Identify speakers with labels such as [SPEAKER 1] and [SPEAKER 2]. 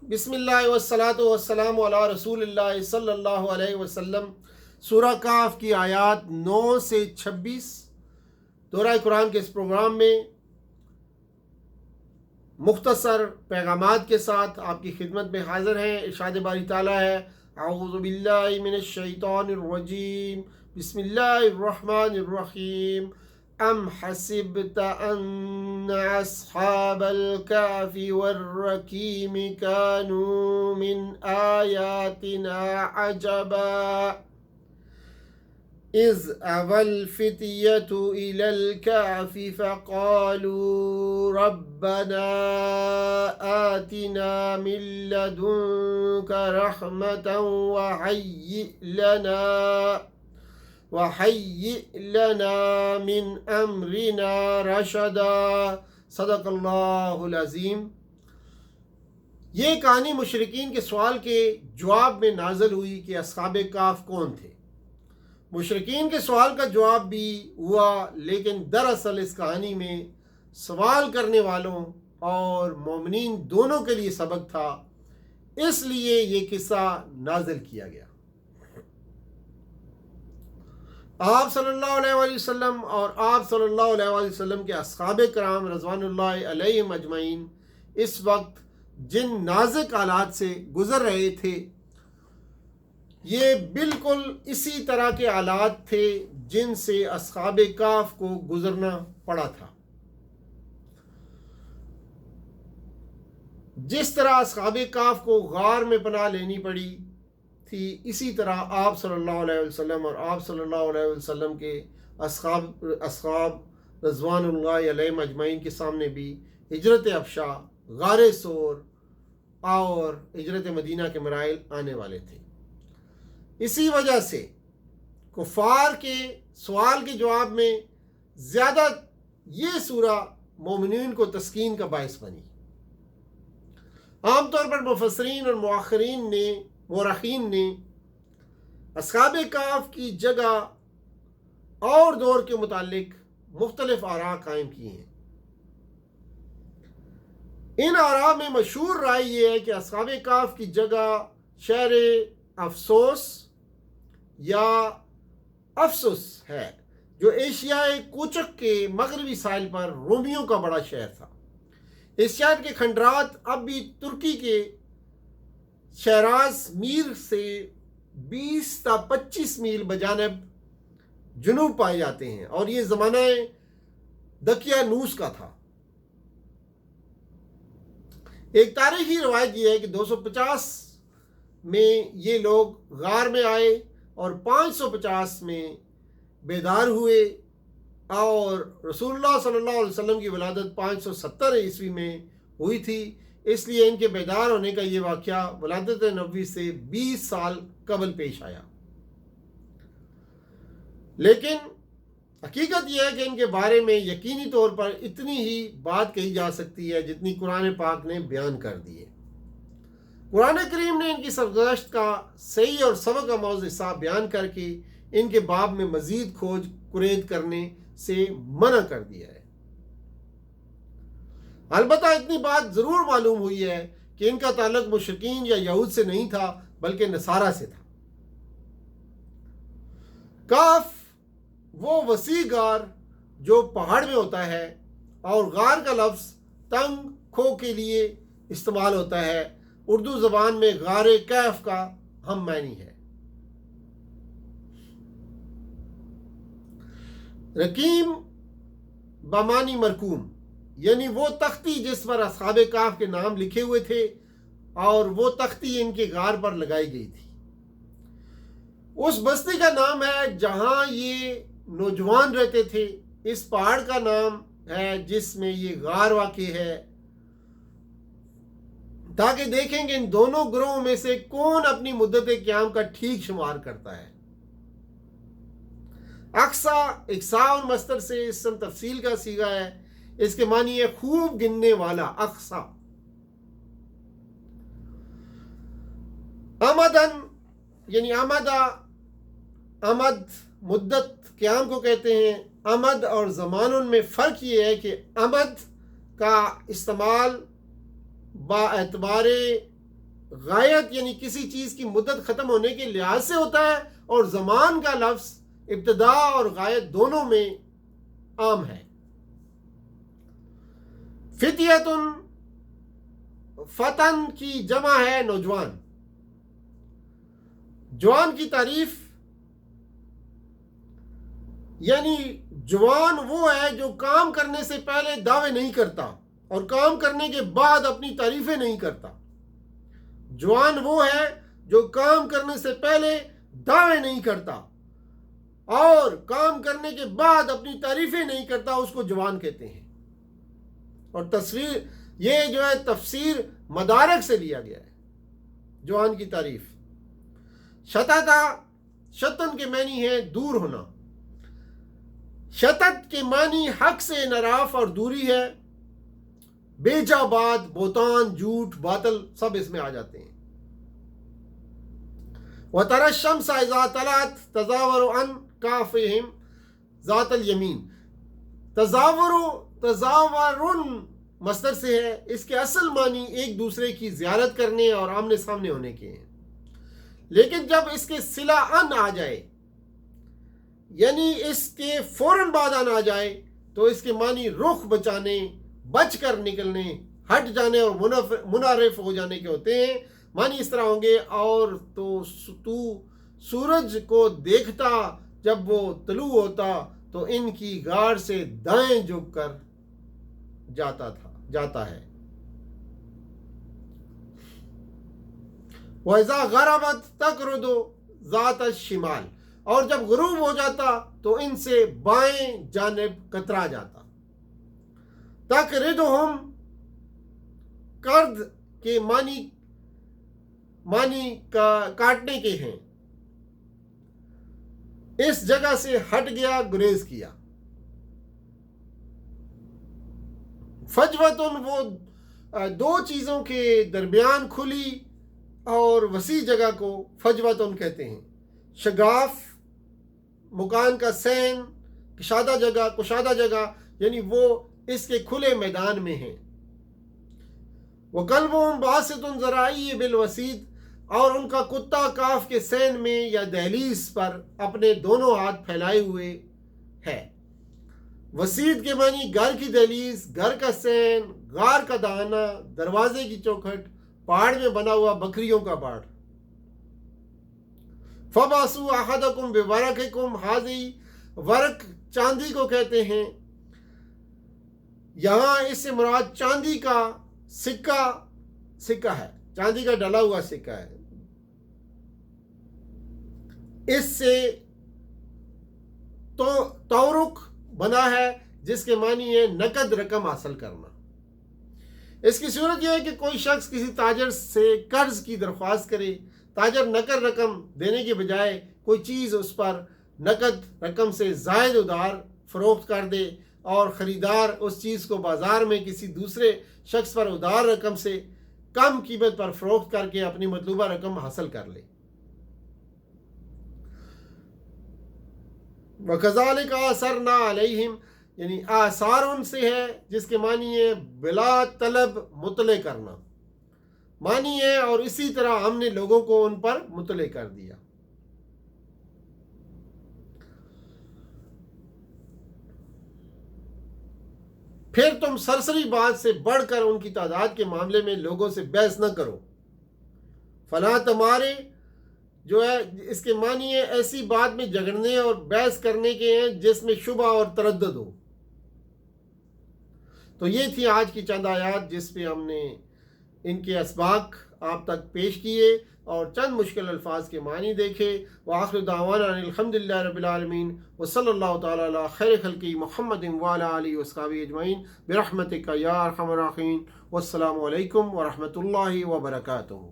[SPEAKER 1] بسم اللہ والصلاۃ والسلام علی رسول اللہ صلی اللہ علیہ وسلم۔ سورہ کہف کی آیات 9 سے 26 دورہ قرآن کے اس پروگرام میں مختصر پیغامات کے ساتھ آپ کی خدمت میں حاضر ہیں۔ ارشاد باری تعالیٰ ہے، اعوذ باللہ من الشیطان الرجیم، بسم اللہ الرحمن الرحیم۔ ام حسبت ان اصحاب الكهف والرقیم كانوا من آیاتنا عجبا اذ اوى الفتية الى الكهف فقالوا ربنا آتنا من لدنك رحمة وهيئ لنا من امرنا رشدا۔ صدق اللہ العظیم۔ یہ کہانی مشرکین کے سوال کے جواب میں نازل ہوئی کہ اصحاب کہف کون تھے۔ مشرکین کے سوال کا جواب بھی ہوا، لیکن دراصل اس کہانی میں سوال کرنے والوں اور مومنین دونوں کے لیے سبق تھا، اس لیے یہ قصہ نازل کیا گیا۔ آپ صلی اللہ علیہ وآلہ وسلم اور آپ صلی اللہ علیہ وآلہ وسلم کے اصحاب کرام رضوان اللہ علیہم اجمعین اس وقت جن نازک حالات سے گزر رہے تھے، یہ بالکل اسی طرح کے حالات تھے جن سے اصحاب کہف کو گزرنا پڑا تھا۔ جس طرح اصحاب کہف کو غار میں پناہ لینی پڑی تھی، اسی طرح آپ صلی اللہ علیہ وسلم اور آپ صلی اللہ علیہ وسلم کے اصحاب رضوان اللہ علیہم اجمعین کے سامنے بھی ہجرت افشا، غار ثور اور ہجرت مدینہ کے مراحل آنے والے تھے۔ اسی وجہ سے کفار کے سوال کے جواب میں زیادہ یہ سورہ مومنین کو تسکین کا باعث بنی۔ عام طور پر مفسرین اور مورخین نے اصحاب کہف کی جگہ اور دور کے متعلق مختلف آراء قائم کی ہیں۔ ان آراء میں مشہور رائے یہ ہے کہ اصحاب کہف کی جگہ شہر افسوس یا افسوس ہے، جو ایشیائے کوچک کے مغربی ساحل پر رومیوں کا بڑا شہر تھا۔ اس شہر کے کھنڈرات اب بھی ترکی کے شیراز میر سے 20 تا 25 میل بجانب جنوب پائے جاتے ہیں، اور یہ زمانہ دقیانوس کا تھا۔ ایک تاریخی روایت یہ ہے کہ 250 میں یہ لوگ غار میں آئے اور 550 میں بیدار ہوئے، اور رسول اللہ صلی اللہ علیہ وسلم کی ولادت 570 عیسوی میں ہوئی تھی، اس لیے ان کے بیدار ہونے کا یہ واقعہ ولادت نبوی سے 20 سال قبل پیش آیا۔ لیکن حقیقت یہ ہے کہ ان کے بارے میں یقینی طور پر اتنی ہی بات کہی جا سکتی ہے جتنی قرآن پاک نے بیان کر دی ہے۔ قرآن کریم نے ان کی سرگزشت کا صحیح اور سبق کا موضوع صاحب بیان کر کے ان کے باب میں مزید کھوج کرید کرنے سے منع کر دیا ہے۔ البتہ اتنی بات ضرور معلوم ہوئی ہے کہ ان کا تعلق مشرکین یا یہود سے نہیں تھا، بلکہ نصارہ سے تھا۔ کہف وہ وسیع غار جو پہاڑ میں ہوتا ہے، اور غار کا لفظ تنگ کھو کے لیے استعمال ہوتا ہے۔ اردو زبان میں غار کہف کا ہم معنی ہے۔ رقیم بمانی مرقوم، یعنی وہ تختی جس پر اصحاب کہف کے نام لکھے ہوئے تھے، اور وہ تختی ان کے غار پر لگائی گئی تھی۔ اس بستی کا نام ہے جہاں یہ نوجوان رہتے تھے۔ اس پہاڑ کا نام ہے جس میں یہ غار واقع ہے، تاکہ دیکھیں کہ ان دونوں گروہوں میں سے کون اپنی مدت قیام کا ٹھیک شمار کرتا ہے۔ اقصا اقصاء مصدر سے اسم تفصیل کا صیغہ ہے، اس کے معنی ہے خوب گننے والا۔ اقصا امدن یعنی امد مدت قیام کو کہتے ہیں۔ امد اور زمان میں فرق یہ ہے کہ امد کا استعمال با اعتبار غایت یعنی کسی چیز کی مدت ختم ہونے کے لحاظ سے ہوتا ہے، اور زمان کا لفظ ابتدا اور غایت دونوں میں عام ہے۔ فتیۃ فتن کی جمع ہے نوجوان۔ جوان کی تعریف یعنی جوان وہ ہے جو کام کرنے سے پہلے دعوے نہیں کرتا اور کام کرنے کے بعد اپنی تعریفیں نہیں کرتا۔ جوان وہ ہے جو کام کرنے سے پہلے دعوے نہیں کرتا اور کام کرنے کے بعد اپنی تعریفیں نہیں کرتا، اس کو جوان کہتے ہیں۔ اور تصویر یہ جو ہے تفسیر مدارک سے لیا گیا ہے جوان کی تعریف۔ شتتا شتن کے معنی ہے دور ہونا۔ شتت کے معنی حق سے انحراف اور دوری ہے۔ بیجا بات، بہتان، جھوٹ، باطل سب اس میں آ جاتے ہیں۔ وَتَرَى الشَّمْسَ إِذَا طَلَعَتْ تَزَاوَرُ عَنْ كَهْفِهِمْ ذَاتَ الْيَمِينِ۔ تزاورن مصدر سے ہے، اس کے اصل معنی ایک دوسرے کی زیارت کرنے اور آمنے سامنے ہونے کے ہیں، لیکن جب اس کے صلہ ان آ جائے یعنی اس کے فوراً بعد ان آ جائے تو اس کے معنی رخ بچانے، بچ کر نکلنے، ہٹ جانے اور منحرف ہو جانے کے ہوتے ہیں۔ معنی اس طرح ہوں گے، اور تو سورج کو دیکھتا جب وہ طلوع ہوتا تو ان کی غار سے دائیں جھک کر جاتا ہے۔ وَإِذَا غَرَبَتْ تَقْرُضُ ذَاتَ الشِّمَالِ، اور جب غروب ہو جاتا تو ان سے بائیں جانب کترا جاتا۔ تقرضہم قرض کے معنی کاٹنے کے ہیں، اس جگہ سے ہٹ گیا، گریز کیا۔ فجوتن وہ دو چیزوں کے درمیان کھلی اور وسیع جگہ کو فجوتن کہتے ہیں۔ شگاف مکان کا سین، کشادہ جگہ یعنی وہ اس کے کھلے میدان میں ہیں۔ وَقَلْبُهُمْ بَاسِطٌ ذَرَائِعَ بِالْوَسِيدِ، اور ان کا کتا کاف کے سین میں یا دہلیز پر اپنے دونوں ہاتھ پھیلائے ہوئے ہے۔ وسید کے معنی گھر کی دہلیز، گھر کا سین، غار کا دہانہ، دروازے کی چوکھٹ، پہاڑ میں بنا ہوا بکریوں کا باڑ۔ فَبَعْثُوا أَحَدَكُمْ بِوَرَقِكُمْ هَذِهِ، ورق چاندی کو کہتے ہیں، یہاں اس سے مراد چاندی کا سکہ ہے، چاندی کا ڈلا ہوا سکہ ہے۔ اس سے تورق بنا ہے جس کے معنی ہے نقد رقم حاصل کرنا۔ اس کی صورت یہ ہے کہ کوئی شخص کسی تاجر سے قرض کی درخواست کرے، تاجر نقد رقم دینے کے بجائے کوئی چیز اس پر نقد رقم سے زائد ادھار فروخت کر دے اور خریدار اس چیز کو بازار میں کسی دوسرے شخص پر ادھار رقم سے کم قیمت پر فروخت کر کے اپنی مطلوبہ رقم حاصل کر لے۔ وَكَذَلِكَ أَثَرْنَا عَلَيْهِمْ، یعنی آثار ان سے ہے جس کے معنی ہے بلا طلب مطلع کرنا، معنی ہے اور اسی طرح ہم نے لوگوں کو ان پر مطلع کر دیا۔ پھر تم سرسری بات سے بڑھ کر ان کی تعداد کے معاملے میں لوگوں سے بحث نہ کرو۔ فلاں تمہارے جو ہے اس کے معنی ہے ایسی بات میں جھگڑنے اور بحث کرنے کے ہیں جس میں شبہ اور تردد ہو۔ تو یہ تھی آج کی چند آیات جس پہ ہم نے ان کے اسباق آپ تک پیش کیے اور چند مشکل الفاظ کے معنی دیکھے۔ وآخر دعوانا الحمدللہ رب العالمین وصلی اللہ تعالی علی خیر خلق محمد وعلی آلہ وصحبہ اجمعین برحمتک یا ارحم الراحمین۔ والسلام علیکم ورحمۃ اللہ وبرکاتہ۔